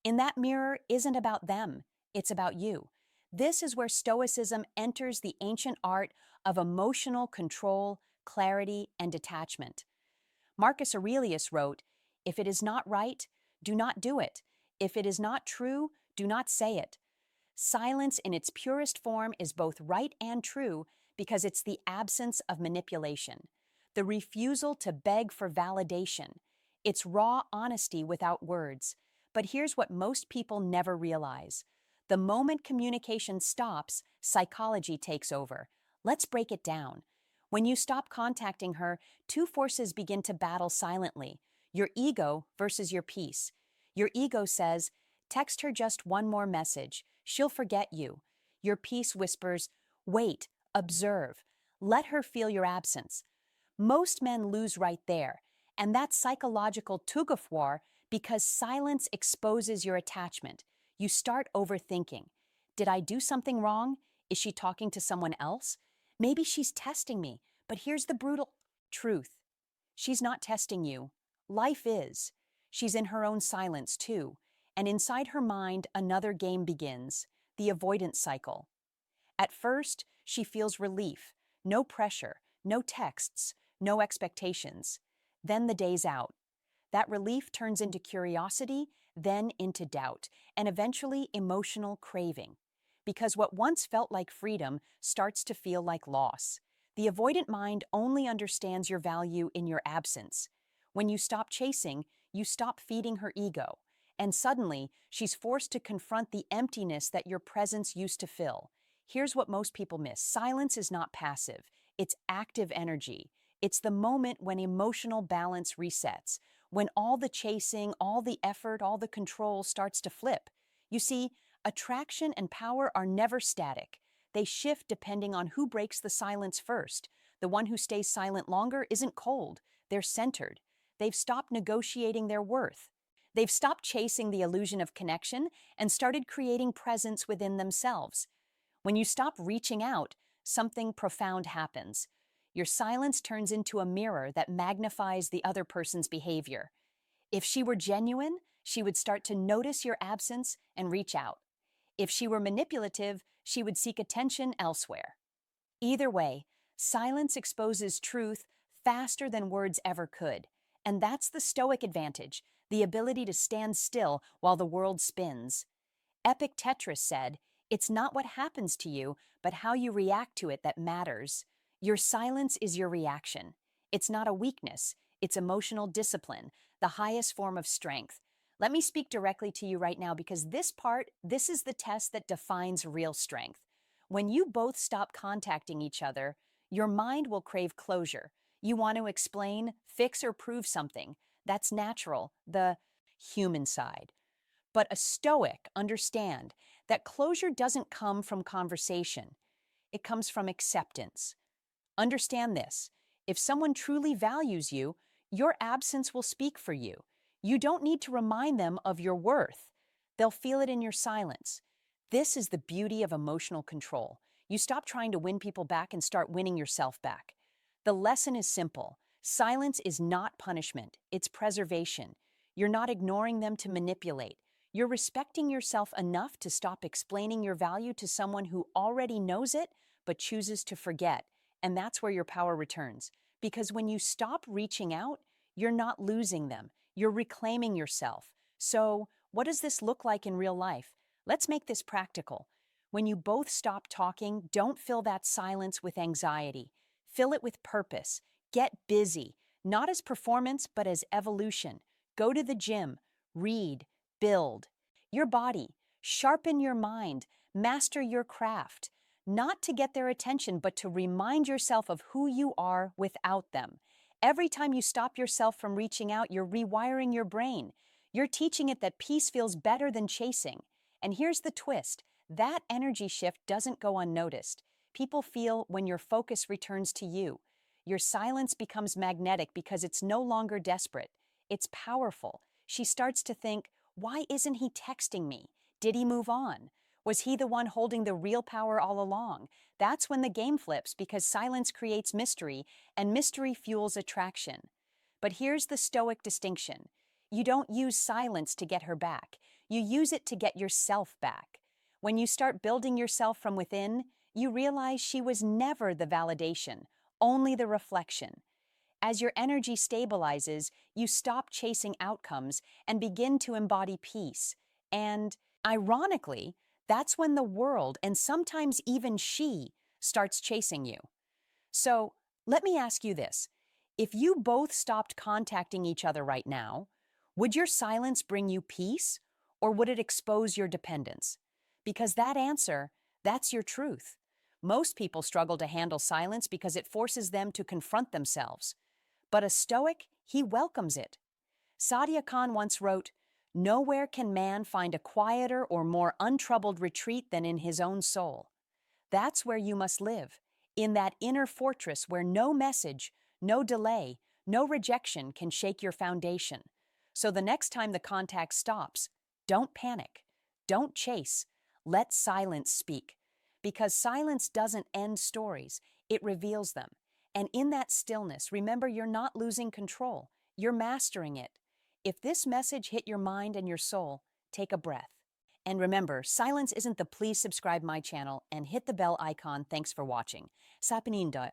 in that mirror isn't about them, it's about you. This is where Stoicism enters the ancient art of emotional control, clarity, and detachment. Marcus Aurelius wrote, "If it is not right, do not do it. If it is not true, do not say it." Silence in its purest form is both right and true because it's the absence of manipulation, the refusal to beg for validation. It's raw honesty without words. But here's what most people never realize. The moment communication stops, psychology takes over. Let's break it down. When you stop contacting her, two forces begin to battle silently: your ego versus your peace. Your ego says, text her just one more message. She'll forget you. Your peace whispers, wait, observe. Let her feel your absence. Most men lose right there, and that's psychological tug of war because silence exposes your attachment. You start overthinking. Did I do something wrong? Is she talking to someone else? Maybe she's testing me, but here's the brutal truth. She's not testing you. Life is. She's in her own silence, too. And inside her mind, another game begins, the avoidance cycle. At first, she feels relief, no pressure, no texts, no expectations. Then the day's out. That relief turns into curiosity, then into doubt, and eventually emotional craving. Because what once felt like freedom starts to feel like loss. The avoidant mind only understands your value in your absence. When you stop chasing, you stop feeding her ego. And suddenly, she's forced to confront the emptiness that your presence used to fill. Here's what most people miss. Silence is not passive. It's active energy. It's the moment when emotional balance resets, when all the chasing, all the effort, all the control starts to flip. You see, attraction and power are never static. They shift depending on who breaks the silence first. The one who stays silent longer isn't cold. They're centered. They've stopped negotiating their worth. They've stopped chasing the illusion of connection and started creating presence within themselves. When you stop reaching out, something profound happens. Your silence turns into a mirror that magnifies the other person's behavior. If she were genuine, she would start to notice your absence and reach out. If she were manipulative, she would seek attention elsewhere. Either way, silence exposes truth faster than words ever could. And that's the Stoic advantage, the ability to stand still while the world spins. Epictetus said, "It's not what happens to you, but how you react to it that matters." Your silence is your reaction. It's not a weakness, it's emotional discipline, the highest form of strength. Let me speak directly to you right now because this is the test that defines real strength. When you both stop contacting each other, your mind will crave closure. You want to explain, fix, or prove something. That's natural, the human side. But a Stoic understand that closure doesn't come from conversation. It comes from acceptance. Understand this. If someone truly values you, your absence will speak for you. You don't need to remind them of your worth. They'll feel it in your silence. This is the beauty of emotional control. You stop trying to win people back and start winning yourself back. The lesson is simple. Silence is not punishment, it's preservation. You're not ignoring them to manipulate. You're respecting yourself enough to stop explaining your value to someone who already knows it but chooses to forget. And that's where your power returns. Because when you stop reaching out, you're not losing them. You're reclaiming yourself. So, what does this look like in real life? Let's make this practical. When you both stop talking, don't fill that silence with anxiety. Fill it with purpose. Get busy, not as performance, but as evolution. Go to the gym, read, build your body, sharpen your mind, master your craft. Not to get their attention, but to remind yourself of who you are without them. Every time you stop yourself from reaching out, you're rewiring your brain. You're teaching it that peace feels better than chasing. And here's the twist. That energy shift doesn't go unnoticed. People feel when your focus returns to you. Your silence becomes magnetic because it's no longer desperate. It's powerful. She starts to think, why isn't he texting me? Did he move on? Was he the one holding the real power all along? That's when the game flips because silence creates mystery and mystery fuels attraction. But here's the Stoic distinction. You don't use silence to get her back. You use it to get yourself back. When you start building yourself from within, you realize she was never the validation, only the reflection. As your energy stabilizes, you stop chasing outcomes and begin to embody peace. And, ironically, that's when the world, and sometimes even she, starts chasing you. So, let me ask you this. If you both stopped contacting each other right now, would your silence bring you peace, or would it expose your dependence? Because that answer, that's your truth. Most people struggle to handle silence because it forces them to confront themselves. But a Stoic, he welcomes it. Sadia Khan once wrote, "Nowhere can man find a quieter or more untroubled retreat than in his own soul." That's where you must live, in that inner fortress where no message, no delay, no rejection can shake your foundation. So the next time the contact stops, don't panic, don't chase, let silence speak. Because silence doesn't end stories, it reveals them. And in that stillness, remember you're not losing control, you're mastering it. If this message hit your mind and your soul, take a breath. And remember, silence isn't the please subscribe my channel and hit the bell icon. Thanks for watching. Sa paninda.